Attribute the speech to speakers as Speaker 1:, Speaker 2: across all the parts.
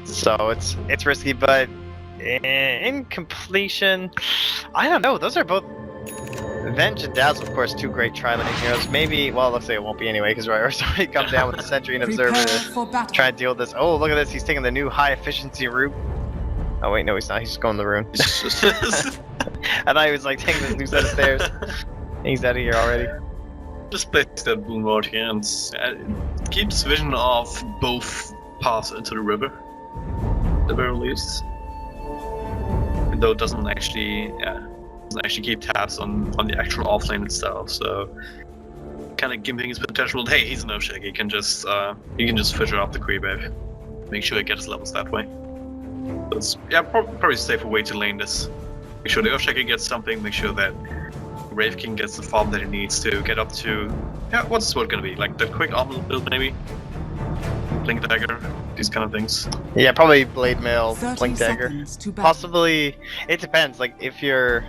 Speaker 1: So it's risky, but in completion, I don't know. Those are both Venge and Dazzle, of course, two great tri-lane heroes. Maybe, well, let's say it won't be anyway, because Ryor's already come down with the Sentry and Observer to try and deal with this. Oh, look at this. He's taking the new high efficiency route. Oh wait, no, he's not. He's just going the rune. I thought he was like taking this new set of stairs. He's out of here already.
Speaker 2: Just place that boom right here and keeps vision of both paths into the river, at the very least. Though it doesn't actually keep tabs on the actual offlane itself, so kind of giving his potential. Hey, he's an Earthshaker. He can just fisher up the creep wave, make sure he gets levels that way. So it's probably a safer way to lane this. Make sure the Earthshaker gets something. Make sure that Wraith King gets the farm that he needs to get up to. What's this sword gonna be? Like the quick armor build, maybe? Blink Dagger, these kind of things.
Speaker 1: Yeah, probably Blade Mail, Blink Dagger. Possibly, it depends. Like if you're,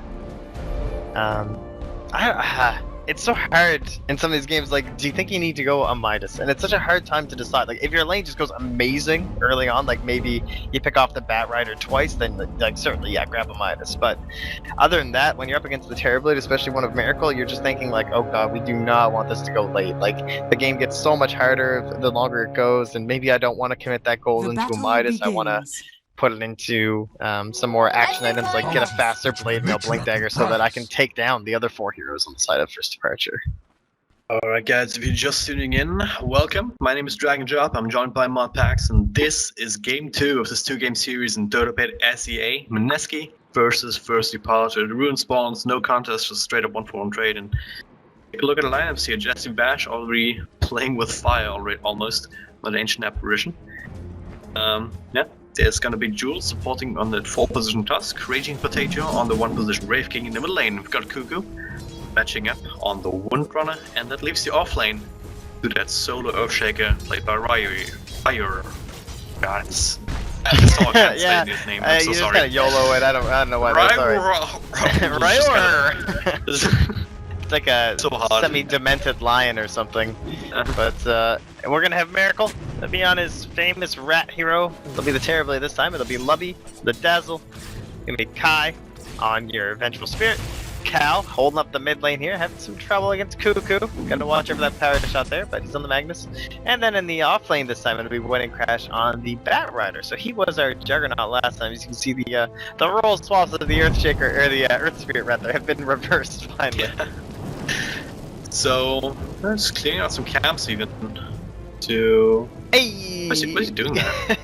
Speaker 1: it's so hard in some of these games. Like, do you think you need to go a Midas? And it's such a hard time to decide. Like, if your lane just goes amazing early on, like maybe you pick off the Bat Rider twice, then like certainly grab a Midas. But other than that, when you're up against the Terrorblade, especially one of Miracle, you're just thinking like, oh god, we do not want this to go late. Like the game gets so much harder the longer it goes, and maybe I don't want to commit that gold into a Midas. I want to put it into some more action items, like get a faster Blade Mail, Blink Dagger, so that I can take down the other 4 heroes on the side of First Departure.
Speaker 2: Alright guys, if you're just tuning in, welcome. My name is Dragon Drop, I'm joined by Modpax, and this is game 2 of this 2-game series in Dota Pit SEA-Mineski versus First Departure. The rune spawns, no contest, just straight up 1-for-1 trade, and take a look at the lineups here. Jesse Bash already playing with fire already, almost, with Ancient Apparition. There's gonna be Jules supporting on the 4 position Tusk, Raging Potato on the 1 position Wraith King in the middle lane. We've got Cuckoo matching up on the Windrunner, and that leaves the offlane to that solo Earthshaker played by Ryor. God, it's so I can't say his name. I'm so
Speaker 1: you
Speaker 2: sorry.
Speaker 1: just kind of YOLO it. I don't know why. Ryor. It's like a semi-demented lion or something. But we're gonna have Miracle. It'll be on his famous rat hero. It'll be the Terrorblade this time. It'll be Lubby, the Dazzle. It'll be Kai on your Vengeful Spirit. Cal holding up the mid lane here, having some trouble against Cuckoo. Gotta watch out for that power shot there, but he's on the Magnus. And then in the off lane this time, it'll be Wedding Crash on the Bat Rider. So he was our Juggernaut last time. As you can see, the roll swaps of the Earthshaker, or the Earth Spirit rather, have been reversed finally.
Speaker 2: Yeah. So just clearing out some camps even to.
Speaker 1: Hey!
Speaker 2: What is he doing there?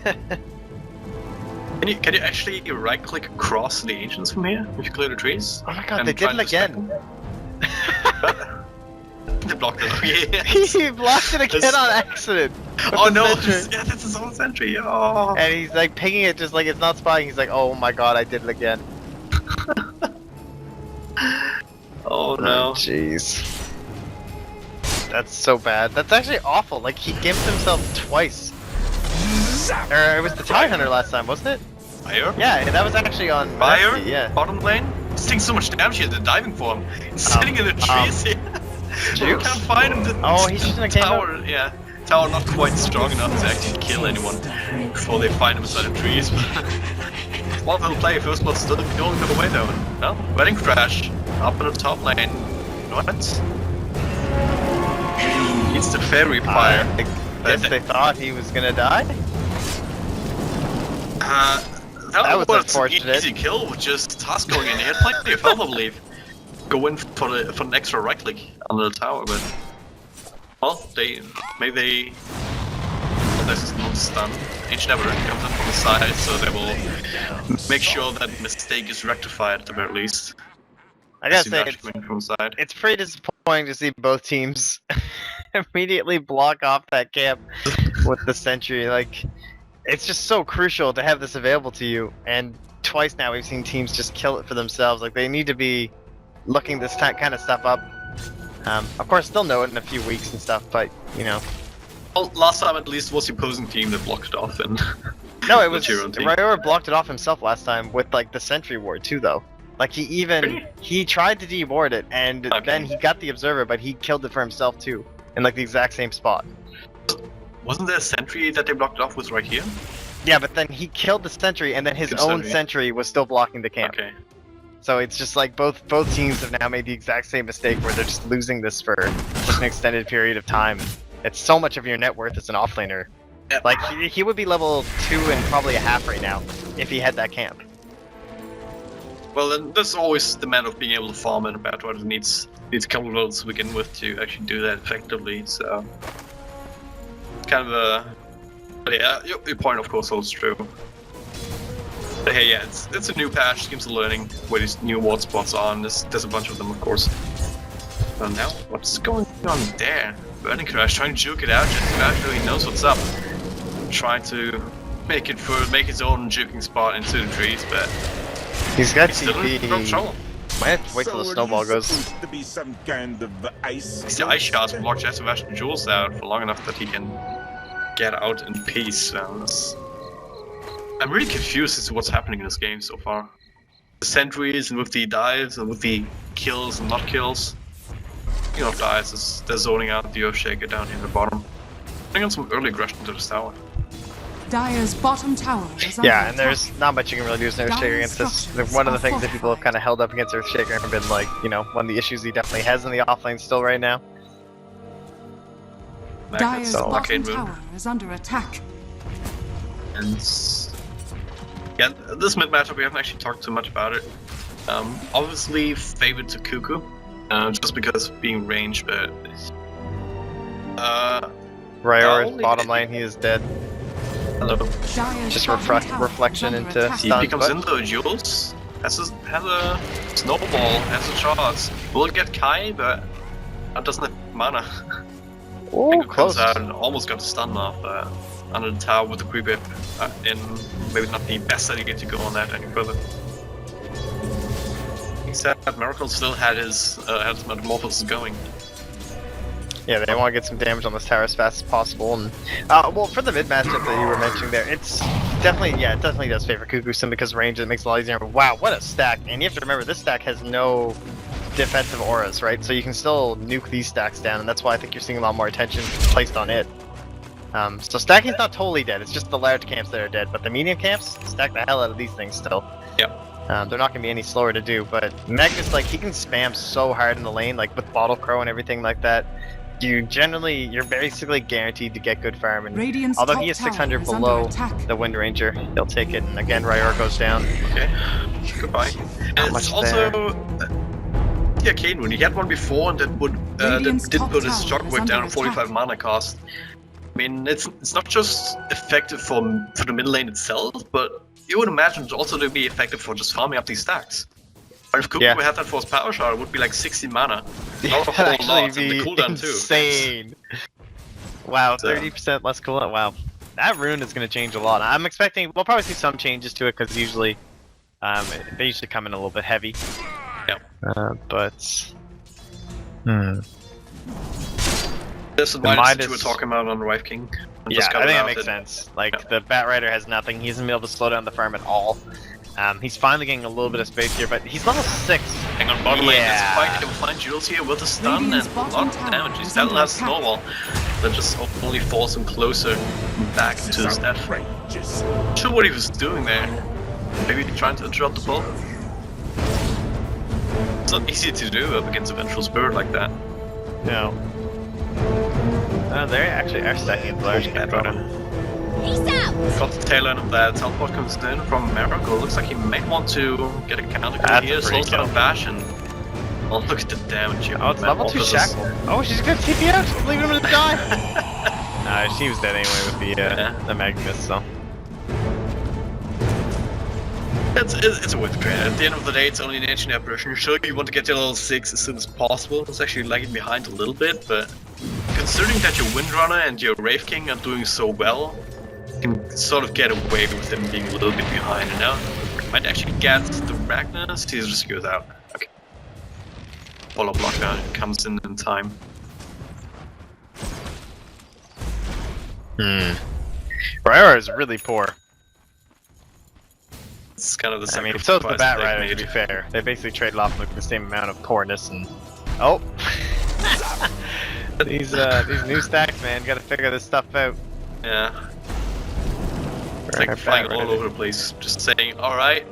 Speaker 2: Can you actually right-click across the ancients from here if you clear the trees?
Speaker 1: Oh my god, they did it again!
Speaker 2: They blocked it. Yeah.
Speaker 1: He blocked it again on accident!
Speaker 2: Oh no! Yeah, that's his own sentry. Oh.
Speaker 1: And he's like pinging it just like it's not spying. He's like, oh my god, I did it again.
Speaker 2: Oh no.
Speaker 1: Jeez. That's so bad. That's actually awful. Like, he gimped himself twice. Or it was the Tie Hunter last time, wasn't it?
Speaker 2: Fire?
Speaker 1: Yeah, that was actually on
Speaker 2: Fire?
Speaker 1: Yeah.
Speaker 2: Bottom lane? He's taking so much damage here, they're diving for him. He's sitting in the trees here. You can't find him.
Speaker 1: Oh, he's just in a
Speaker 2: tower. Yeah. Tower not quite strong enough to actually kill anyone before they find him inside the trees. One little play, First Blood's still the only good way though. Well, Wedding Crash up in the top lane. What? It's the fairy fire.
Speaker 1: I guess they thought he was gonna die?
Speaker 2: That was
Speaker 1: unfortunate.
Speaker 2: An easy kill with just Tusk going in. He had plenty of health, I believe. Go in for an extra right click under the tower, but well, maybe this is not stun. Ancient Apparition comes in from the side, so they will make sure that mistake is rectified at the very least.
Speaker 1: I gotta say, it's pretty disappointing to see both teams immediately block off that camp with the sentry. Like, it's just so crucial to have this available to you, and twice now we've seen teams just kill it for themselves. Like, they need to be looking this kind of stuff up. Of course, they'll know it in a few weeks and stuff, but, you know.
Speaker 2: Well, last time at least was the opposing team that blocked it off, and
Speaker 1: no, it was Ryor blocked it off himself last time with, like, the sentry ward too, though. Like, he tried to deboard it, and then he got the observer, but he killed it for himself too, in like the exact same spot.
Speaker 2: Wasn't there a sentry that they blocked off with right here?
Speaker 1: Yeah, but then he killed the sentry, and then his
Speaker 2: Good
Speaker 1: own
Speaker 2: sentry.
Speaker 1: sentry was still blocking the camp.
Speaker 2: Okay.
Speaker 1: So it's just like both teams have now made the exact same mistake where they're just losing this for such an extended period of time. It's so much of your net worth as an offlaner.
Speaker 2: Yeah.
Speaker 1: Like he would be level 2 and probably a half right now if he had that camp.
Speaker 2: Well, then there's always the matter of being able to farm in a battle where it needs a couple of rolls to begin with to actually do that effectively. So it's kind of a. But yeah, your point of course holds true. But hey, yeah, it's a new patch. Teams are learning where these new ward spots are, and there's a bunch of them, of course. So now, what's going on there? Burning Crash trying to juke it out. Just about really knows what's up. Trying to make his own juking spot into the trees, but
Speaker 1: He's got
Speaker 2: he's still in
Speaker 1: TP.
Speaker 2: trouble.
Speaker 1: Might have to wait till the snowball goes.
Speaker 3: To be some kind of ice.
Speaker 2: The ice shards block Sebastian Jules out for long enough that he can get out in peace. I'm really confused as to what's happening in this game so far. The sentries and with the dives and with the kills and not kills. Speaking of dives, they're zoning out the Earthshaker down here at the bottom. Putting on some early aggression to this tower.
Speaker 4: Dire's bottom tower is under
Speaker 1: Yeah, and
Speaker 4: attack.
Speaker 1: there's not much you can really do as an Earthshaker against this. One of the things that people have kind of held up against Earthshaker have been like, you know, one of the issues he definitely has in the offlane still right now.
Speaker 4: Dire's
Speaker 2: So,
Speaker 4: bottom
Speaker 2: arcade moon.
Speaker 4: tower is under attack.
Speaker 2: And yeah, this mid matchup we haven't actually talked too much about it. Obviously favored to Cuckoo, just because of being ranged, but
Speaker 1: Ryor's
Speaker 2: only-
Speaker 1: bottom lane, he is dead.
Speaker 2: hello.
Speaker 4: Dire's
Speaker 1: Just
Speaker 4: bottom tower
Speaker 1: reflection
Speaker 4: is under
Speaker 1: into
Speaker 4: attack.
Speaker 2: He
Speaker 1: Stuns,
Speaker 2: comes
Speaker 1: but-
Speaker 2: in though, Jules has a snowball, has a chance. Will get Kai, but that doesn't have mana.
Speaker 1: Oh,
Speaker 2: Pingu
Speaker 1: close.
Speaker 2: comes out and almost got the stun off under the tower with the creeper in. Maybe not the best idea to go on that any further. Except that Miracle still had his metamorphosis going.
Speaker 1: Yeah, they want to get some damage on this tower as fast as possible. And well, for the mid matchup that you were mentioning there, it's definitely, yeah, it definitely does favor Cuckoo Sim because range it makes it a lot easier. Wow, what a stack! And you have to remember this stack has no defensive auras, right? So you can still nuke these stacks down, and that's why I think you're seeing a lot more attention placed on it. So stacking's not totally dead; it's just the large camps that are dead. But the medium camps, stack the hell out of these things still.
Speaker 2: Yep.
Speaker 1: They're not gonna be any slower to do. But Magnus, like, he can spam so hard in the lane, like with Bottle Crow and everything like that. You're basically guaranteed to get good farm. And
Speaker 4: Radiant's
Speaker 1: although
Speaker 4: top
Speaker 1: he is
Speaker 4: tower
Speaker 1: 600
Speaker 4: is under
Speaker 1: below
Speaker 4: attack.
Speaker 1: the Wind Ranger, he'll take it. And again, Ryor goes down.
Speaker 2: Okay. Goodbye. And
Speaker 1: Not
Speaker 2: it's
Speaker 1: much
Speaker 2: also the arcade moon. He had one before, and that
Speaker 4: Radiant's
Speaker 2: did
Speaker 4: top
Speaker 2: put his
Speaker 4: tower is
Speaker 2: shockwave down
Speaker 4: under
Speaker 2: to 45
Speaker 4: attack.
Speaker 2: mana cost. I mean, it's not just effective for the mid lane itself, but you would imagine it also to be effective for just farming up these stacks. But if Cuckoo
Speaker 1: Yeah.
Speaker 2: had that for his power shot, it would be like 60 mana. Not a
Speaker 1: That'd
Speaker 2: whole
Speaker 1: actually
Speaker 2: lot, and the
Speaker 1: be
Speaker 2: cooldown
Speaker 1: insane. Wow,
Speaker 2: So-
Speaker 1: 30% less cooldown. Wow, that rune is going to change a lot. I'm expecting we'll probably see some changes to it because usually they usually come in a little bit heavy.
Speaker 2: Yep.
Speaker 1: But
Speaker 2: There's the
Speaker 1: The
Speaker 2: minus that you were
Speaker 1: Midas-
Speaker 2: talking about on Rife King.
Speaker 1: yeah,
Speaker 2: Just
Speaker 1: I
Speaker 2: cut
Speaker 1: think
Speaker 2: it
Speaker 1: that
Speaker 2: out
Speaker 1: makes
Speaker 2: and-
Speaker 1: sense. Like
Speaker 2: yeah.
Speaker 1: the Bat Rider has nothing. He hasn't been able to slow down the farm at all. He's finally getting a little bit of space here, but he's level 6.
Speaker 2: Hang on, bottom lane,
Speaker 1: Yeah.
Speaker 2: it's fine. He will find Jules here with a stun
Speaker 4: Radiant's
Speaker 2: and a lot
Speaker 4: bottom
Speaker 2: of
Speaker 4: tower
Speaker 2: damage. He
Speaker 4: is
Speaker 2: still
Speaker 4: under
Speaker 2: has
Speaker 4: attack.
Speaker 2: snowball. That just only force him closer back to his death.
Speaker 3: Outrageous.
Speaker 2: Not sure what he was doing there. Maybe trying to interrupt the ball. It's not easy to do up against a Vengeful Spirit like that.
Speaker 1: No. They actually are stacking at the large camp.
Speaker 2: Got the tail end of that. Teleport comes in from Miracle. Looks like he may want to get a counter kill
Speaker 1: That's
Speaker 2: here.
Speaker 1: a pretty
Speaker 2: Slows down
Speaker 1: kill.
Speaker 2: Bash and oh, look at the damage here.
Speaker 1: Oh, it's level 2
Speaker 2: Metamorphosis.
Speaker 1: Shackle. Oh, she's gonna TP out. She's leaving him to die. Nah, she was dead anyway with the Magnus, so.
Speaker 2: It's a worth trade. At the end of the day, it's only an ancient apparition. Sure, you want to get your level 6 as soon as possible. It's actually lagging behind a little bit, but considering that your Windrunner and your Wraith King are doing so well, you can sort of get away with them being a little bit behind. And now, might actually get the Magnus. He just goes out. Okay. Follow blocker comes in time.
Speaker 1: Ryor is really poor.
Speaker 2: It's kind of the
Speaker 1: I mean,
Speaker 2: sacrifice
Speaker 1: so is the Bat
Speaker 2: they've
Speaker 1: Rider, to be fair. They basically traded off with the same amount of poorness and... Oh! these new stacks, man, gotta figure this stuff out.
Speaker 2: Yeah. It's like flying all over the place, just saying, alright,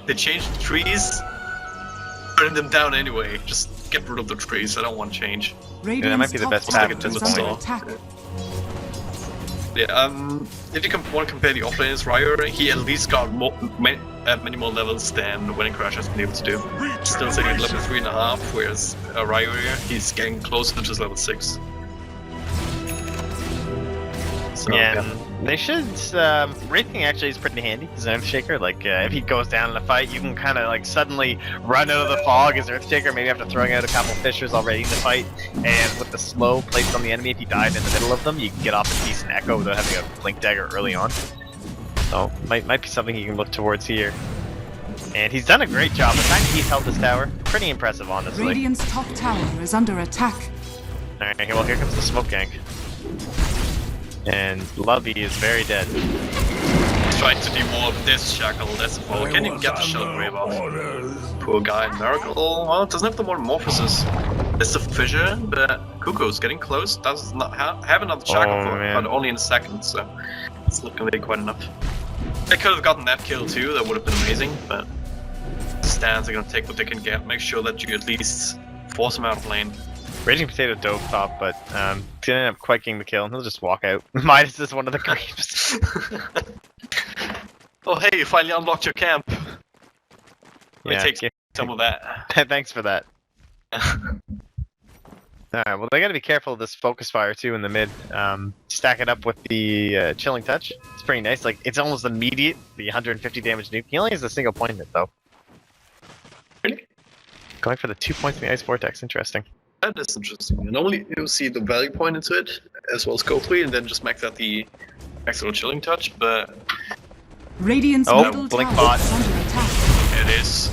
Speaker 2: they changed the trees, burn them down anyway. Just get rid of the trees, I don't want change.
Speaker 4: Radiant's
Speaker 1: that might be the
Speaker 4: top
Speaker 1: best
Speaker 4: tower
Speaker 1: path at
Speaker 4: is
Speaker 1: this
Speaker 4: under
Speaker 1: point.
Speaker 4: attack.
Speaker 2: Yeah, if you want to compare the offlaner's Ryer, he at least got many more levels than the Wedding Crash has been able to do. Still sitting at level 3.5, whereas Ryer, he's getting closer to level 6. So,
Speaker 1: Yeah, they should. Wraithing actually is pretty handy as an Earthshaker. Like, if he goes down in a fight, you can kind of like suddenly run out of the fog as Earthshaker, maybe after throwing out a couple fissures already in the fight. And with the slow placed on the enemy, if he died in the middle of them, you can get off a decent echo without having a blink dagger early on. So, might be something you can look towards here. And he's done a great job. The time he's held this tower, pretty impressive, honestly.
Speaker 4: Radiant's top tower is under attack.
Speaker 1: Alright, well, here comes the smoke gank. And Lovey is very dead.
Speaker 2: trying to devolve this shackle, that's well. Can't even get the shellgrave off. Poor guy. Miracle, well, it doesn't have the metamorphosis. It's a fissure, but Cuckoo's getting close. Does not have another shackle for it, but only in a second, so it's not gonna be quite enough. They could have gotten that kill too, that would have been amazing, but stands are gonna take what they can get. Make sure that you at least force them out of lane.
Speaker 1: Raging Potato dove top, but didn't end up quite getting the kill. He'll just walk out. Midas is one of the creeps.
Speaker 2: Oh hey, you finally unlocked your camp. Let me take
Speaker 1: yeah.
Speaker 2: some of that.
Speaker 1: Thanks for that. Alright, well they gotta be careful of this focus fire too in the mid. Stack it up with the chilling touch. It's pretty nice. Like it's almost immediate. The 150 damage nuke. He only has a single point in it though.
Speaker 2: Really?
Speaker 1: Going for the 2 points in the ice vortex. Interesting.
Speaker 2: That is interesting. Normally you see the value point into it, as well as Go3, and then just max out the extra chilling touch, but
Speaker 4: Radiant's middle
Speaker 1: blink
Speaker 4: tower
Speaker 1: bot.
Speaker 4: is under attack.
Speaker 2: it is.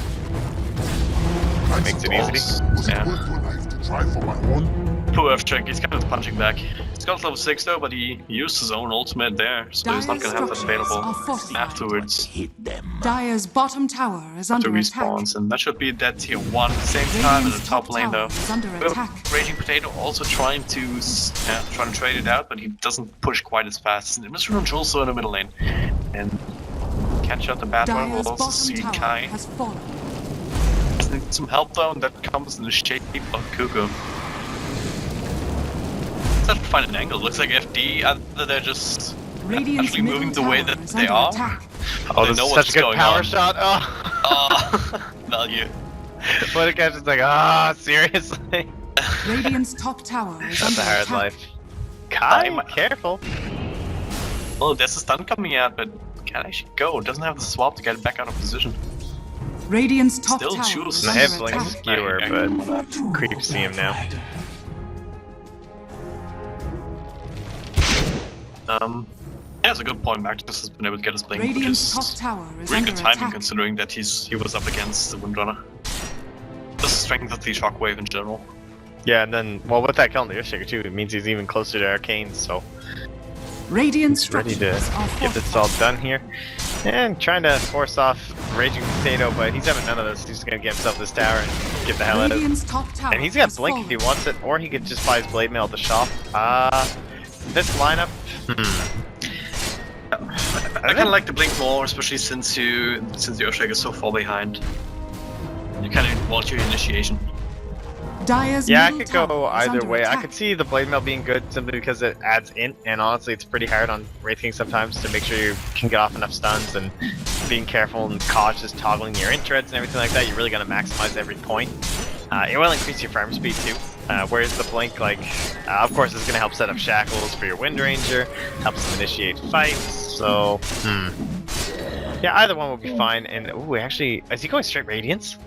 Speaker 1: Makes it easy.
Speaker 3: Was it
Speaker 2: Yeah.
Speaker 3: worth your life to try for my own?
Speaker 2: Poor F-Check, he's kind of punching back. He's got level 6 though, but he used his own ultimate there, so he's not
Speaker 4: Dire's
Speaker 2: gonna have that
Speaker 4: structures
Speaker 2: available
Speaker 4: are fortified.
Speaker 2: afterwards.
Speaker 4: Dire's bottom tower is
Speaker 2: After
Speaker 4: under attack.
Speaker 2: respawns, and that should be dead tier 1 at the same time in the
Speaker 4: Radiant's
Speaker 2: top lane though.
Speaker 4: tower is under
Speaker 2: We have
Speaker 4: attack.
Speaker 2: Raging Potato also trying to trade it out, but he doesn't push quite as fast. And Mr. Runch also in the middle lane. And catch out the bad one,
Speaker 4: Dire's
Speaker 2: we'll also
Speaker 4: bottom
Speaker 2: see
Speaker 4: tower
Speaker 2: Kai.
Speaker 4: has fallen.
Speaker 2: Need some help though, and that comes in the shape of Cuckoo. Let's have to find an angle. Looks like FD, either they're just
Speaker 4: Radiant's
Speaker 2: actually moving the
Speaker 4: middle
Speaker 2: way
Speaker 4: tower
Speaker 2: that
Speaker 4: is
Speaker 2: they
Speaker 4: under
Speaker 2: are.
Speaker 4: attack.
Speaker 1: Oh,
Speaker 2: They
Speaker 1: this
Speaker 2: know
Speaker 1: is
Speaker 2: what's
Speaker 1: such a good
Speaker 2: going
Speaker 1: power
Speaker 2: on.
Speaker 1: shot. Oh.
Speaker 2: Oh, value.
Speaker 1: What a catch is like, seriously?
Speaker 4: Radiant's top tower is
Speaker 1: That's
Speaker 4: under
Speaker 1: a hard
Speaker 4: attack.
Speaker 1: life. Kai,
Speaker 2: I'm-
Speaker 1: careful.
Speaker 2: Oh, there's a stun coming out, but can't actually go. Doesn't have the swap to get back out of position.
Speaker 4: Radiant's top
Speaker 2: Still
Speaker 4: tower
Speaker 2: choose.
Speaker 4: is
Speaker 1: I have
Speaker 4: under
Speaker 1: Blink
Speaker 4: attack.
Speaker 1: Skewer, but creeps see him now.
Speaker 2: Yeah, it's a good point. Magnus has been able to get his blink, which
Speaker 4: Radiant's top
Speaker 2: is
Speaker 4: tower is
Speaker 2: really
Speaker 4: under
Speaker 2: good timing
Speaker 4: attack.
Speaker 2: considering that he was up against the Windrunner. The strength of the Shockwave in general.
Speaker 1: Yeah, and then, well, with that kill on the Earthshaker too, it means he's even closer to Arcane, so
Speaker 4: Radiant
Speaker 1: he's ready to
Speaker 4: structures are
Speaker 1: get this
Speaker 4: fortified.
Speaker 1: all done here. And trying to force off Raging Potato, but he's having none of this. He's just gonna get himself this tower and get the hell out.
Speaker 4: Radiant's top tower
Speaker 1: And he's got
Speaker 4: has
Speaker 1: Blink if he
Speaker 4: fallen.
Speaker 1: wants it, or he could just buy his Blade Mail at the shop. This lineup,
Speaker 2: I kind of like the blink more, especially since the Earthshaker is so far behind. You kind of want your initiation.
Speaker 4: Dire's
Speaker 1: yeah, I
Speaker 4: middle
Speaker 1: could go
Speaker 4: tower is
Speaker 1: either
Speaker 4: under
Speaker 1: way. I
Speaker 4: attack.
Speaker 1: could see the Blade Mail being good simply because it adds int, and honestly, it's pretty hard on Wraith King sometimes to make sure you can get off enough stuns, and being careful and cautious, toggling your int treads and everything like that. You're really gonna maximize every point. It will increase your farm speed too. Whereas the blink, like, of course, is gonna help set up shackles for your Wind Ranger, helps him initiate fights. So, yeah, either one will be fine. And ooh, actually, is he going straight Radiance?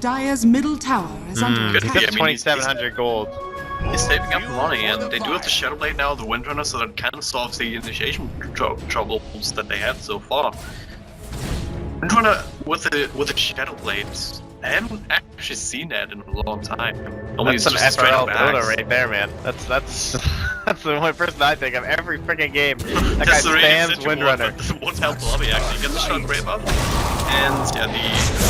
Speaker 4: Dire's middle tower is under
Speaker 2: Good.
Speaker 1: He's
Speaker 4: attack.
Speaker 1: got
Speaker 2: Yeah, I mean, he's-
Speaker 1: 2,700 gold.
Speaker 2: He's saving up money, and they do have the Shadowblade now, the Windrunner, so that can solve the initiation troubles that they had so far. Windrunner with the Shadowblade, I haven't actually seen that in a long time. Normally
Speaker 1: That's
Speaker 2: it's
Speaker 1: some
Speaker 2: just straight
Speaker 1: SRL
Speaker 2: up
Speaker 1: Dota
Speaker 2: axe.
Speaker 1: right there, man. That's That's the one person I think of every freaking game. That guy
Speaker 2: That's the
Speaker 1: spams
Speaker 2: Radiant
Speaker 1: Windrunner.
Speaker 2: But won't help the lobby actually. Get the shot great up. And yeah, the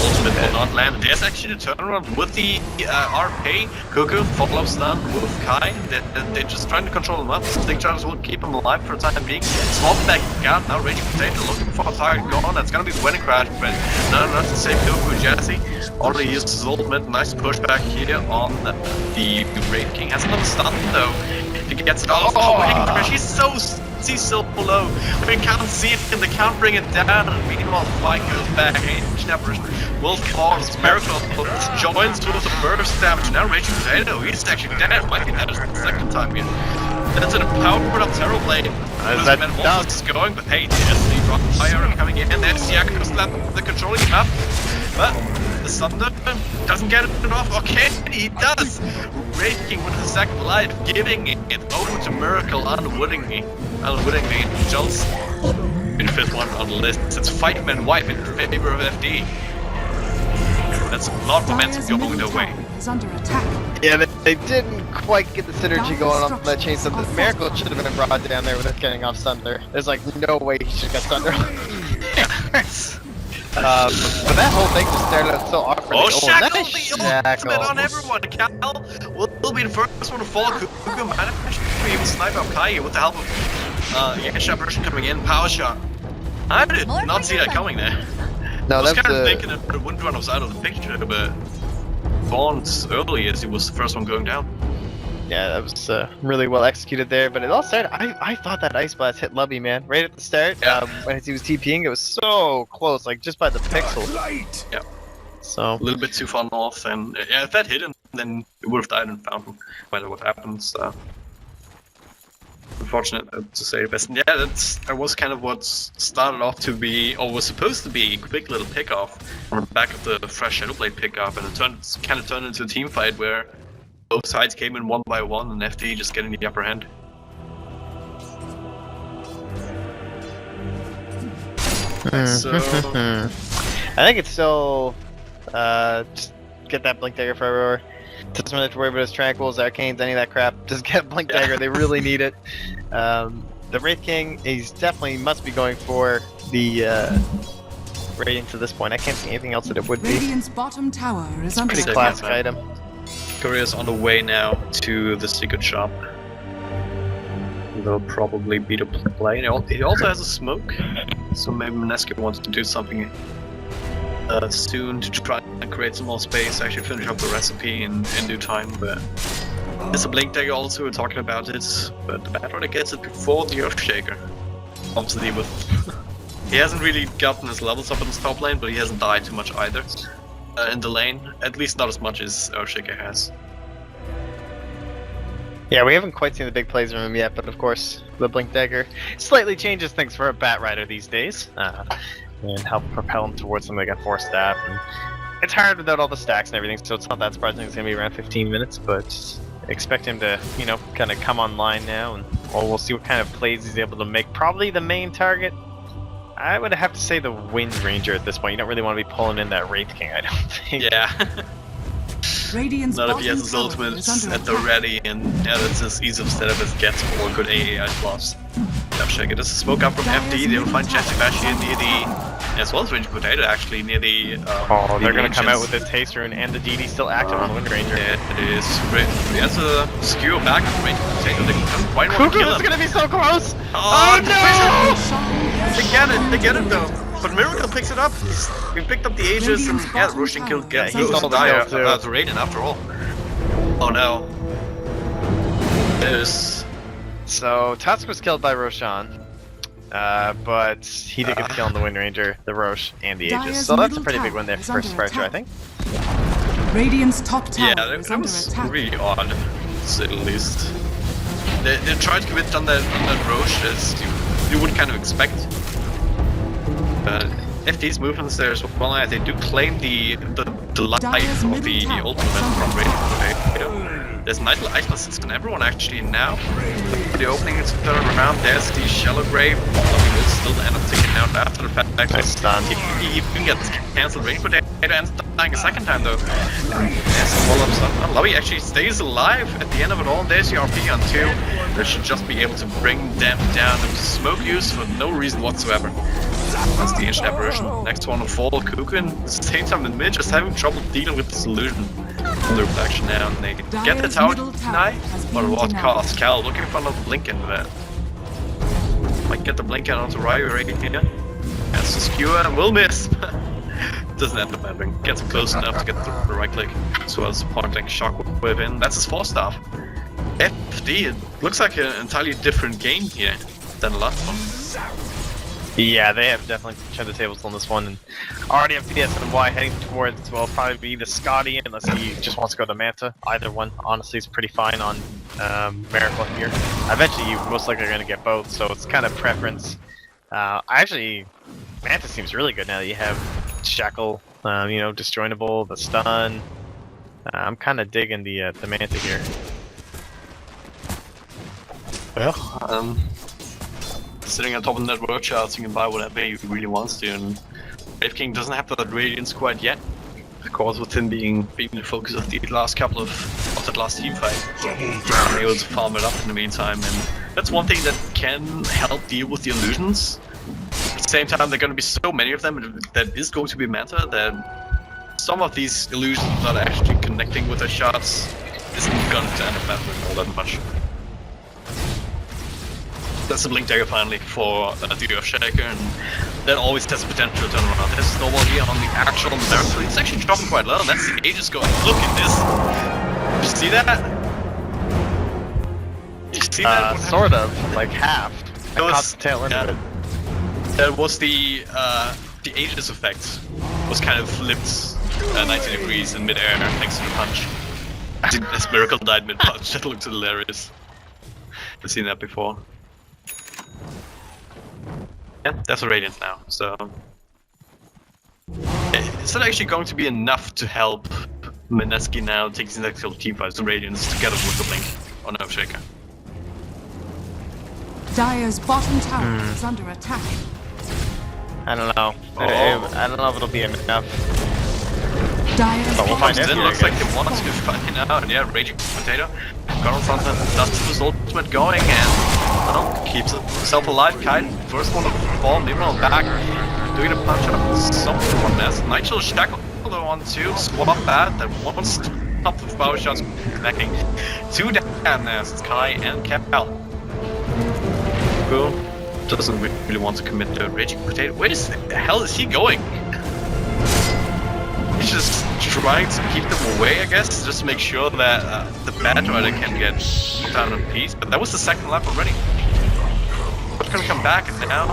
Speaker 2: ultimate will not land. There's actually the turnaround with the RP. Cuckoo follows them with Kai. They're just trying to control him up. Stick charges will keep him alive for the time being. Swap back out. Now Raging Potato looking for a target gone. That's gonna be the winning crash, but no, not to save Cuckoo. Jesse already used his ultimate. Nice pushback here on the Raid King. Has another stun though. He gets it off. Oh, winning crash. He's so low. We can't see it and they can't bring it down. Meanwhile, Spike goes back. Snappers will cause Miracle joins with the burst damage. Now Raging Potato, he's actually dead. Might be dead the second time here. That's a power up Terror Blade.
Speaker 1: That
Speaker 2: is going, but hey, there's the drop fire coming in. There's Yaku slap the controlling map. But the Thunder doesn't get it off. Okay, he does. Raking with the second life, giving it over to Miracle unwittingly. Just in the fifth one on the list. It's 5-man wipe in favor of FD. That's a lot of momentum going their way.
Speaker 1: Yeah, they didn't quite get the synergy going on from that chain, so the Miracle should have been brought down there without getting off Thunder. There's like no way he should have got Thunder. But that whole thing just started out so awkward.
Speaker 2: Oh, Shackle
Speaker 1: nice
Speaker 2: the ultimate on everyone. Cal will be the first one to fall. Cuckoo managed to even snipe up Kai with the help of shot version coming in. Power shot. I did not see that coming there.
Speaker 1: No,
Speaker 2: I was
Speaker 1: that's
Speaker 2: kind of thinking that the Windrunner was out of the picture, but Vaughn's early as he was the first one going down.
Speaker 1: Yeah, that was really well executed there, but it all started, I thought that Ice Blast hit Lubby, man. Right at the start, when he was TPing, it was so close, like just by the pixel.
Speaker 2: Yeah.
Speaker 1: So.
Speaker 2: A little bit too far north, and yeah, if that hit him, then it would have died in Fountain, no matter what happens. Unfortunate to say the best. And yeah, that was kind of what started off to be, or was supposed to be, a quick little pick-off on the back of the fresh Shadowblade pick-up, and it kind of turned into a team fight where both sides came in one by one, and FD just getting the upper hand. So
Speaker 1: I think it's still just get that Blink Dagger for everywhere. Doesn't have to worry about his Tranquils, Arcanes, any of that crap. Just get Blink Dagger, they really need it. The Wraith King, he's definitely must be going for the Radiance at this point. I can't see anything else that it would be.
Speaker 4: Radiant's bottom tower is under
Speaker 1: Pretty
Speaker 4: attack.
Speaker 1: classic item.
Speaker 2: Korea's on the way now to the secret shop. They'll probably beat a play. He also has a smoke, so maybe Mineski wants to do something soon to try and create some more space, actually finish up the recipe in due time, but there's a Blink Dagger also, we're talking about it, but the Bad Rider gets it before the Earthshaker. Obviously he hasn't really gotten his levels up in his top lane, but he hasn't died too much either in the lane, at least not as much as Earthshaker has.
Speaker 1: Yeah, we haven't quite seen the big plays from him yet, but of course, the Blink Dagger slightly changes things for a Bat Rider these days. And help propel him towards something like a 4-staff. And it's hard without all the stacks and everything, so it's not that surprising it's going to be around 15 minutes, but expect him to, you know, kind of come online now, and we'll see what kind of plays he's able to make. Probably the main target, I would have to say the Wind Ranger at this point. You don't really want to be pulling in that Wraith King, I don't think.
Speaker 2: Yeah.
Speaker 4: Radiant's
Speaker 2: Not if he has his ultimate at the ready, and yeah, that's as easy of setup as it gets for a good AAI plus. Check it. There's a smoke up from FD. They'll find Jesse Bash here near the, as well as Raging Potato actually, near the.
Speaker 1: They're gonna come out with this Haste Rune, and the DD still active on the Wind Ranger.
Speaker 2: Yeah, it is. He has a skew back of Raging Potato. They can quite want to kill him.
Speaker 1: Is gonna be so close!
Speaker 2: Oh no! They get it though. But Miracle picks it up. We picked up the Aegis, and yeah, Roshan killed gets
Speaker 1: he's
Speaker 2: those
Speaker 1: all
Speaker 2: die
Speaker 1: the kills,
Speaker 2: to Raiden after all. Oh no. There's.
Speaker 1: So Tusk was killed by Roshan, but he did get the kill on the Wind Ranger, the Roche, and the Aegis. So that's a pretty big win there for first Archer, I think.
Speaker 4: Radiant's top tower
Speaker 2: Yeah,
Speaker 4: is
Speaker 2: that
Speaker 4: under
Speaker 2: was
Speaker 4: attack.
Speaker 2: really odd, to say the least. They tried to commit on that Roche as you would kind of expect. But FD's movements there as well, they do claim the life of the ultimate from Raging Potato. There's Night Ice Blast on everyone actually now. for the opening into the third round. There's the shallow grave. He will still end up taking out after the fact.
Speaker 1: Nice stun.
Speaker 2: He even gets cancelled. Range potato ends up dying a second time though. There's a follow-up stun. Lobby actually stays alive at the end of it all. There's the RP on 2. That should just be able to bring them down. There was smoke use for no reason whatsoever. That's the ancient apparition. Next one will fall. Kukin, at the same time, the mid just having trouble dealing with this illusion. The reflection now, and they get the tower tonight. But at what cost? Cal looking for a blink into that. Might get the blink out onto Ryu right here. That's the skewer and will miss. Doesn't end up happening. Gets him close enough to get the right click, as well as pointing shockwave in. That's his 4-staff. FD, it looks like an entirely different game here than the last one.
Speaker 1: Yeah, they have definitely turned the tables on this one, and already have PSNY heading towards, well, probably be the Scotty, unless he just wants to go to Manta. Either one, honestly, is pretty fine on Miracle here. Eventually, you most likely are going to get both, so it's kind of preference. Manta seems really good now that you have Shackle, Destroyable, the stun. I'm kind of digging the Manta here.
Speaker 2: Well, sitting on top of the network charts, he can buy whatever he really wants to, and Brave King doesn't have that Radiance quite yet. Of course, with him being the focus of the last couple of that last team fight, I'm able to farm it up in the meantime, and that's one thing that can help deal with the illusions. At the same time, there are going to be so many of them that is going to be meta that some of these illusions not actually connecting with their shots isn't going to end up mattering all that much. That's a blink dagger finally for the Earthshaker, and that always has the potential to turn around. There's a snowball here on the actual Miracle. It's actually dropping quite low, and that's the Aegis going. Look at this! Did you see that? Did you see that?
Speaker 1: Sort of, like halved. I caught the tail end of it.
Speaker 2: That was the Aegis effect was kind of flipped 90 degrees in midair thanks to the punch. This Miracle died mid-punch. That looked hilarious. I've seen that before. Yeah, that's a Radiant now, so... Is that actually going to be enough to help Mineski now take his next team fights, the Radiants, together with the Blink on Earthshaker?
Speaker 4: Dire's bottom tower is under attack.
Speaker 1: I don't know. I don't know if it'll be enough.
Speaker 4: Dire's
Speaker 1: But we'll find out.
Speaker 2: It looks like they want to find out, and yeah, Raging Potato got on front and does his ultimate going, and keeps himself alive. Kite, first one to fall, Nimrod back, doing a punch up something on this. Nigel Shackle on 2, swap that one stop of power shots connecting. 2 down there, it's Kai and Cal. Boom. Doesn't really want to commit to Raging Potato. Where the hell is he going? He's just trying to keep them away, I guess, just to make sure that the Bad Rider can get down in peace. But that was the second lap already. What's gonna come back, and now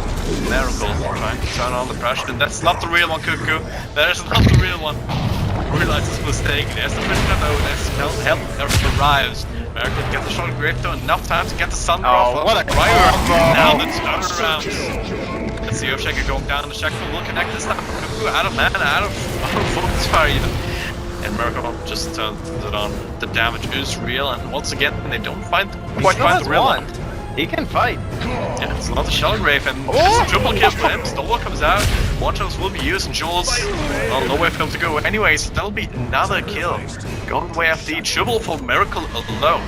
Speaker 2: Miracle trying to turn on the pressure, and that's not the real one, Cuckoo. That is not the real one. Realize his mistake. There's the pressure though. There's help. Everything arrives. Miracle gets the shot of Grave though, enough time to get the Sun off.
Speaker 1: What a
Speaker 2: Now the turnaround. Let's see Earthshaker going down. The Shackle will connect this time. Cuckoo out of mana, out of focus fire even. And Miracle just turns it on. The damage is real, and once again they don't quite find the real one.
Speaker 1: He can fight.
Speaker 2: Yeah, it's not the Shell Grave, and it's a triple kill for him. Stoller comes out, one chance will be used, and Jules, well, nowhere for him to go anyways. That'll be another kill. Going away after the triple for Miracle alone.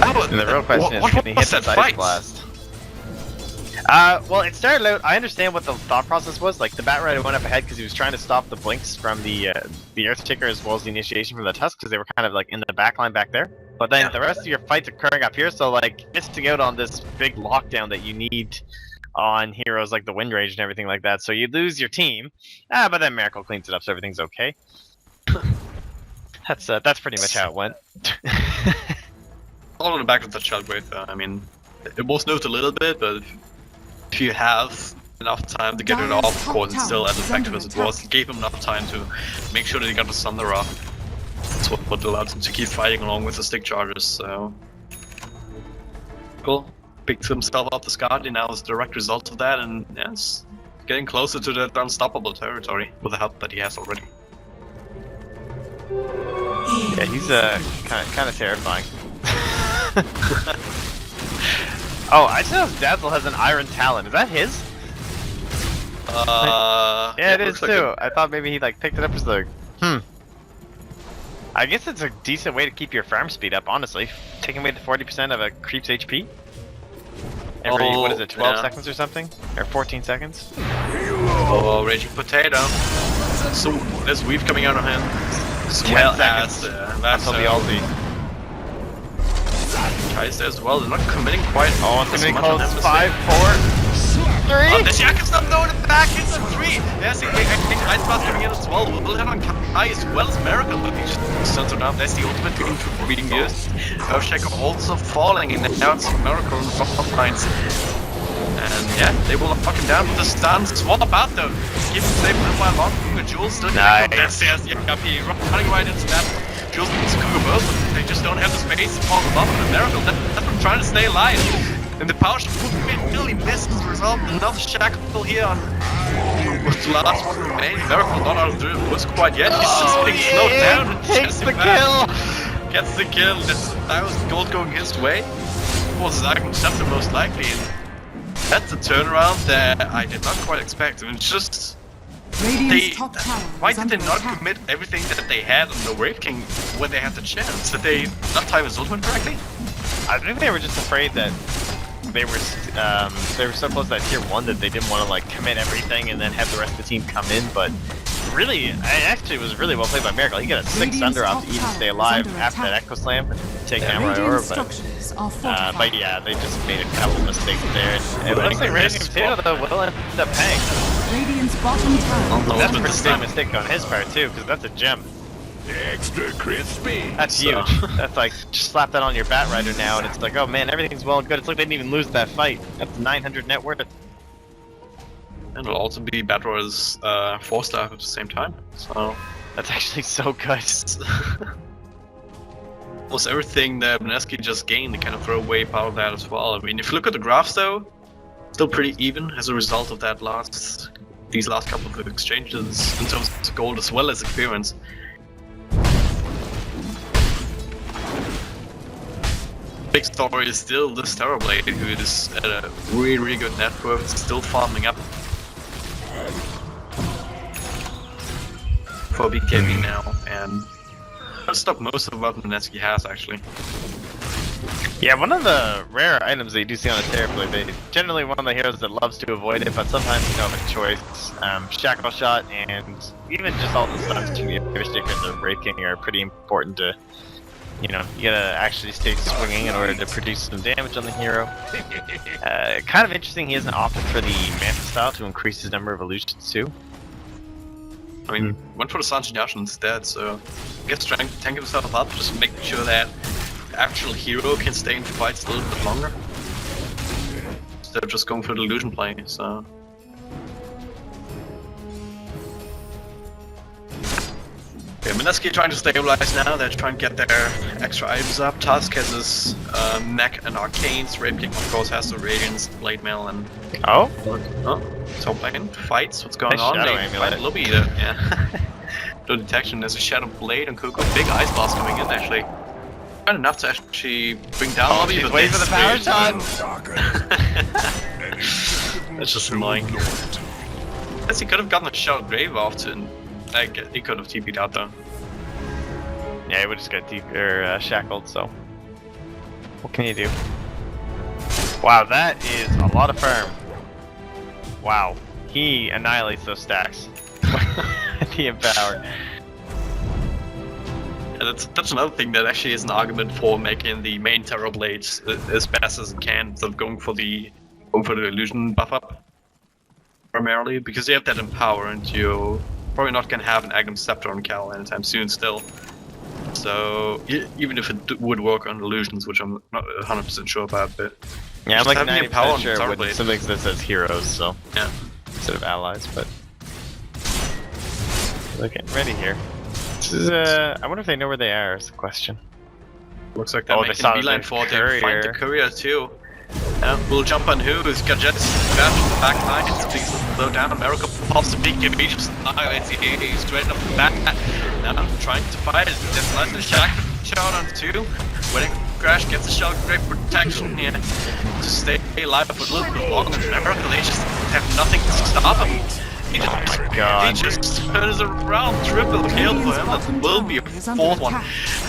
Speaker 1: And the real question is, can he hit that Ice Blast? Well, it started out, I understand what the thought process was. Like, the Bat Rider went up ahead because he was trying to stop the blinks from the Earthshaker as well as the initiation from the Tusk, because they were kind of like in the back line back there. But then the rest of your fight's occurring up here, so like missing out on this big lockdown that you need on heroes like the Wind Rage and everything like that. So you lose your team, but then Miracle cleans it up, so everything's okay. That's pretty much how it went.
Speaker 2: All on the back of the Shellgrave, I mean, it was nerfed a little bit, but if you have enough time to get it off, of course it's still as effective as it was. It gave him enough time to make sure that he got the Thunder off. That's what allowed him to keep fighting along with the stick charges, so... Cool. Picked himself up the Scotty now as a direct result of that, and yes, getting closer to that unstoppable territory with the help that he has already.
Speaker 1: Yeah, he's kind of terrifying. Oh, I just noticed Dazzle has an iron talon. Is that his? Yeah, it is
Speaker 2: looks like
Speaker 1: too. I thought maybe he like picked it up as the. I guess it's a decent way to keep your farm speed up, honestly. Taking away the 40% of a creep's HP. Every, what is it, 12 seconds or something? Or 14 seconds?
Speaker 2: Oh, Raging Potato. So, there's Weave coming out of him. As well as
Speaker 1: until the ulti.
Speaker 2: Tries there as well, they're not committing quite.
Speaker 1: Oh, it's gonna be close. 5, 4, 3.
Speaker 2: Oh, the Shack is not throwing it back into 3. There's the Ice Blast coming in as well. We'll hit on Kai as well as Miracle, but he just stuns her down. There's the ultimate being used. Shack also falling, and now it's Miracle in the front lines. And yeah, they will lock him down with the stun. Swap out though. Keep him safe for a while longer. Jules still getting up downstairs. Yuppie running right into that. Jules needs to cook both, but they just don't have the space to follow them up with a Miracle. That's them trying to stay alive. And the power shot really misses the result. Another shackle here on the last one remaining. Miracle not out of the woods quite yet. He's just getting slowed down. And
Speaker 1: takes the kill.
Speaker 2: Gets the kill. That was gold going his way. Was his item scepter most likely. And that's a turnaround that I did not quite expect. I mean, it's just why did they not commit everything that they had on the Wraith King when they had the chance? Did they not time his ultimate correctly?
Speaker 1: I think they were just afraid that they were so close to that tier 1 that they didn't want to like commit everything and then have the rest of the team come in. But really, it was really well played by Miracle. He got a 6 under off to even stay alive after that Echo Slam and take down Royor. But yeah, they just made a couple mistakes there. It looks like Radiant Potato though will end up paying.
Speaker 4: Radiant's bottom tower.
Speaker 1: That's a pretty big mistake on his part too, because that's a gem.
Speaker 3: Extra crispy.
Speaker 1: That's huge. That's like, just slap that on your Bat Rider now and it's like, oh man, everything's well and good. It's like they didn't even lose that fight. That's 900 net worth.
Speaker 2: And it'll also be Bat Rider's 4-star at the same time. So
Speaker 1: that's actually so good.
Speaker 2: Almost everything that Mineski just gained, they kind of throw away part of that as well. I mean, if you look at the graphs though, still pretty even as a result of that these last couple of exchanges in terms of gold as well as experience. Big story is still this Terrorblade, who is at a really good net worth, still farming up for BKB now, and stop most of what Mineski has actually.
Speaker 1: Yeah, one of the rare items that you do see on a Terrorblade, they generally one of the heroes that loves to avoid it, but sometimes you don't have a choice. Shackle Shot and even just all the stuff to the Sticker and the Wraith King are pretty important to, you know, you gotta actually stay swinging in order to produce some damage on the hero. Kind of interesting, he hasn't opted for the Manta style to increase his number of illusions too.
Speaker 2: I mean, went for the Sanjinashin instead, so I guess trying to tank himself up, just making sure that the actual hero can stay in fights a little bit longer. Instead of just going for the illusion play, so. Okay, Mineski trying to stabilize now, they're trying to get their extra items up. Tusk has his neck and arcanes, Wraith King of course has the Radiance, Blade Mail and...
Speaker 1: Oh?
Speaker 2: Top lane fights, what's going on?
Speaker 1: Shadow
Speaker 2: They fight Lobby either, yeah. No detection, there's a Shadow Blade and Kuko, big Ice Blast coming in actually. Not enough to actually bring down Lobby, but
Speaker 1: wait for the power shot!
Speaker 2: That's just annoying. Guess he could have gotten a Shadow Grave off to, like, he could have TP'd out though.
Speaker 1: Yeah, he would just get shackled, so. What can you do? Wow, that is a lot of farm. Wow, he annihilates those stacks. The Empower.
Speaker 2: Yeah, that's another thing that actually is an argument for making the main Terrorblades as best as it can, instead of going for the illusion buff up primarily, because you have that Empower and you're probably not gonna have an Agnum Scepter on Cal anytime soon still. So even if it would work on illusions, which I'm not 100% sure about, but
Speaker 1: yeah, I'm like 90% sure
Speaker 2: with
Speaker 1: with something that says heroes, so
Speaker 2: yeah,
Speaker 1: instead of allies. But they're getting ready here. This is I wonder if they know where they are. Is the question.
Speaker 2: Looks like they're making beeline for it. They find the courier too. We'll jump on who's got just back to the back line. Please slow down. America pops the big give. Just annihilates the AA straight up the back. Now trying to fight it. Just nice and shot on 2. Waiting Crash gets a shell, great protection here to stay alive for a little bit longer. Miracle, they just have nothing to stop him. He just turns around, triple kill for him. That will be a fourth one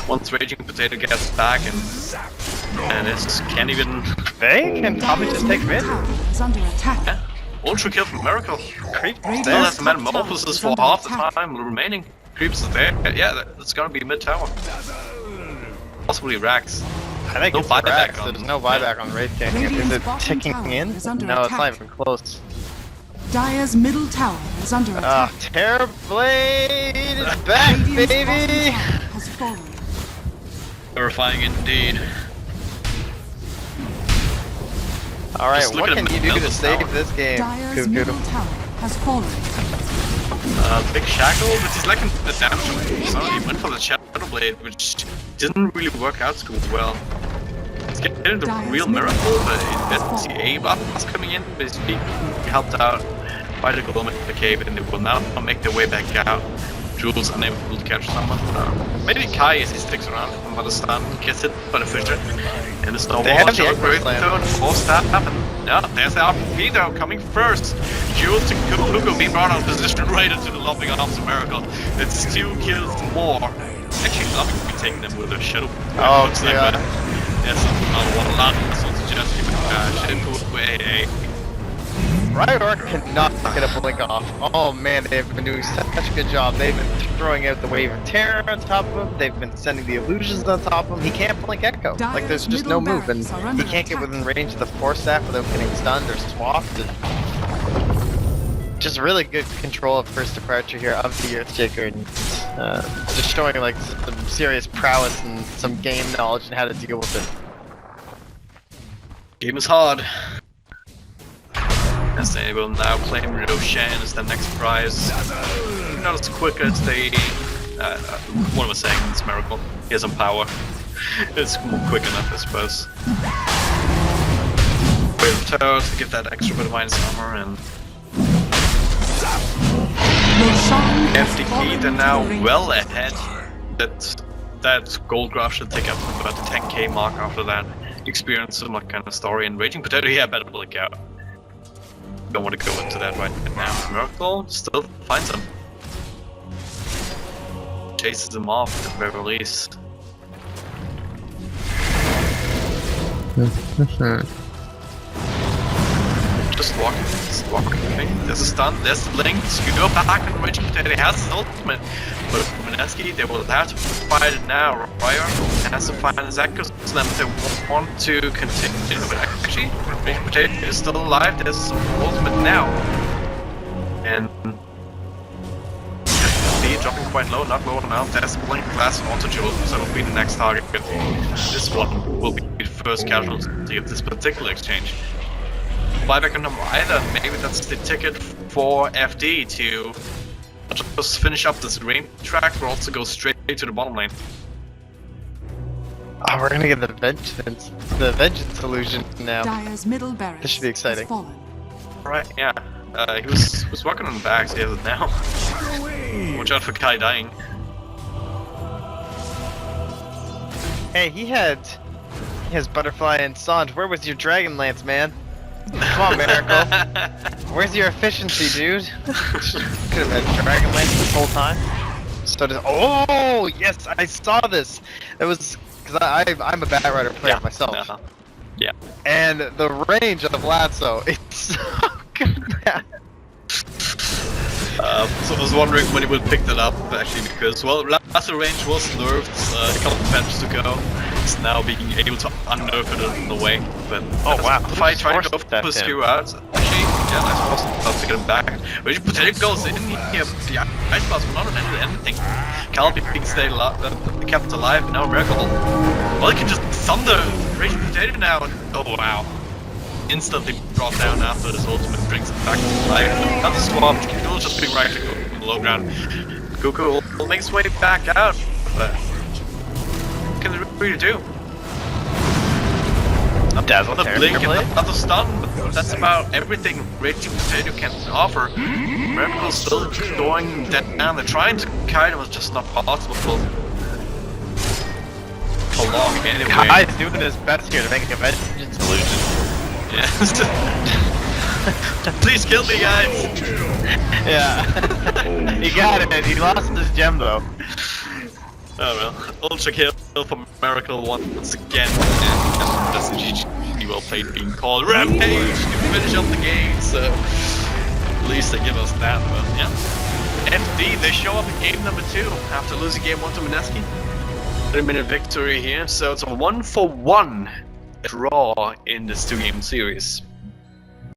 Speaker 2: once Raging Potato gets back and it can't even.
Speaker 1: They can probably just take mid.
Speaker 2: Yeah. Ultra kill from Miracle.
Speaker 1: Creep
Speaker 2: Still has metamorphosis for half the time remaining. Creeps are there. Yeah, that's gonna be mid tower. Possibly Rax.
Speaker 1: I think
Speaker 2: No
Speaker 1: it's
Speaker 2: buyback
Speaker 1: Rax.
Speaker 2: on-
Speaker 1: There's no buyback on Raid King. Is it ticking in? No, it's not even close.
Speaker 4: Dire's middle tower is under attack.
Speaker 1: Terrorblade is back,
Speaker 4: Radiant's
Speaker 1: baby!
Speaker 4: bottom tower has fallen.
Speaker 2: Terrifying indeed.
Speaker 1: Alright,
Speaker 2: Just look
Speaker 1: what
Speaker 2: at
Speaker 1: can
Speaker 2: him
Speaker 1: you
Speaker 2: in
Speaker 1: do
Speaker 2: the
Speaker 1: to
Speaker 2: middle
Speaker 1: save
Speaker 2: tower.
Speaker 1: this game,
Speaker 4: Dire's
Speaker 1: Cuckoo?
Speaker 4: middle tower has fallen.
Speaker 2: Big Shackle, but he's lacking the damage. So he went for the Shadow Blade, which didn't really work out too well. He's getting the real miracle, but that's the A buff is coming in, but he's being helped out by the Golem in the cave, and they will now make their way back out. Jules unable to catch someone. Maybe Kai, as he sticks around from the stun, gets hit by the fissure. And the snowball
Speaker 1: They have the
Speaker 2: shot
Speaker 1: Echo
Speaker 2: very
Speaker 1: Slam.
Speaker 2: third, force that happen. Yeah, there's the RP though, coming first. Jules to Kuko being brought out of position right into the lopping arms of Miracle. It's 2 kills more. Actually, loving to be taking them with a shadow.
Speaker 1: Oh,
Speaker 2: Looks like
Speaker 1: yeah.
Speaker 2: that. Yes, another one. A lot of missiles suggesting Shadow AA.
Speaker 1: Ryor cannot get a blink off. Oh man, they've been doing such a good job. They've been throwing out the wave of terror on top of him. They've been sending the illusions on top of him. He can't blink Echo. Like there's just no move, and he can't get within range of the Force Staff without getting stunned or swapped. And just really good control of first departure here of the Earthshaker, and just showing like some serious prowess and some game knowledge and how to deal with it.
Speaker 2: Game is hard. As they will now claim Roshan as the next prize. Not as quick as they. What was saying? It's Miracle. He has some power. It's more quick enough, I suppose. Wave of Terror to give that extra bit of minus armor, and FDP, they're now well ahead. That Gold Graph should take up about the 10k mark after that. Experience similar kind of story, and Raging Potato, yeah, better look out. Don't want to go into that right now. Miracle still finds him. Chases him off at the very least. Just walking. There's a stun, there's the blink, Skewer back, and Raging Potato has his ultimate. But Mineski, they will have to fight it now. Ryer has to find his Echo Slam if they want to continue. But actually, Raging Potato is still alive, there's some ultimate now. And FD dropping quite low, not low enough. There's the blink glass onto Jewel, so it'll be the next target. This one will be the first casualty of this particular exchange. Buyback on number either, maybe that's the ticket for FD to just finish up this rain track, or also go straight to the bottom lane.
Speaker 1: Oh, we're gonna get the vengeance illusion now.
Speaker 4: Dire's middle barracks
Speaker 1: This should be exciting.
Speaker 4: has fallen.
Speaker 2: Right, yeah. He was walking on the back, so he has it now. Watch out for Kai dying.
Speaker 1: Hey, he has Butterfly and Sand. Where was your Dragon Lance, man? Come on, Miracle. Where's your efficiency, dude? Could have had Dragon Lance this whole time. So does, oh yes, I saw this. It was because I'm a Batrider player myself.
Speaker 2: Yeah.
Speaker 1: And the range of Lasso, it's so good, man.
Speaker 2: So I was wondering when he would pick that up, actually, because, well, Lasso range was nerfed a couple of patches ago. It's now being able to unnerf it in a way, but
Speaker 1: Oh wow,
Speaker 2: if I try to
Speaker 1: that
Speaker 2: go skew out, actually, yeah, nice force stuff to get him back. Raging Potato goes in here, the Ice Blast will not have anything. Calvi being kept alive, and now Miracle. Well, he can just thunder Raging Potato now, and oh wow. Instantly brought down after this ultimate brings him back to life. Another swap, he'll just be right to go from the low ground. Goku will make his way back out, but what can they really do? Another blink and another stun, but that's about everything Raging Potato can offer. Miracle's still going down, they're trying to kite him, it's just not possible for long anyway.
Speaker 1: Kai's doing his best here to make a vengeance illusion.
Speaker 2: Yes. Please kill me, guys.
Speaker 1: Yeah. He got it. He lost his gem though.
Speaker 2: Oh well. Ultra kill for Miracle once again. And that's a GG. Well played being called Rampage to finish up the game, so at least they give us that, but yeah. FD, they show up in game number 2 after losing game 1 to Mineski. 3-minute victory here, so it's a 1-for-1 draw in this 2-game series.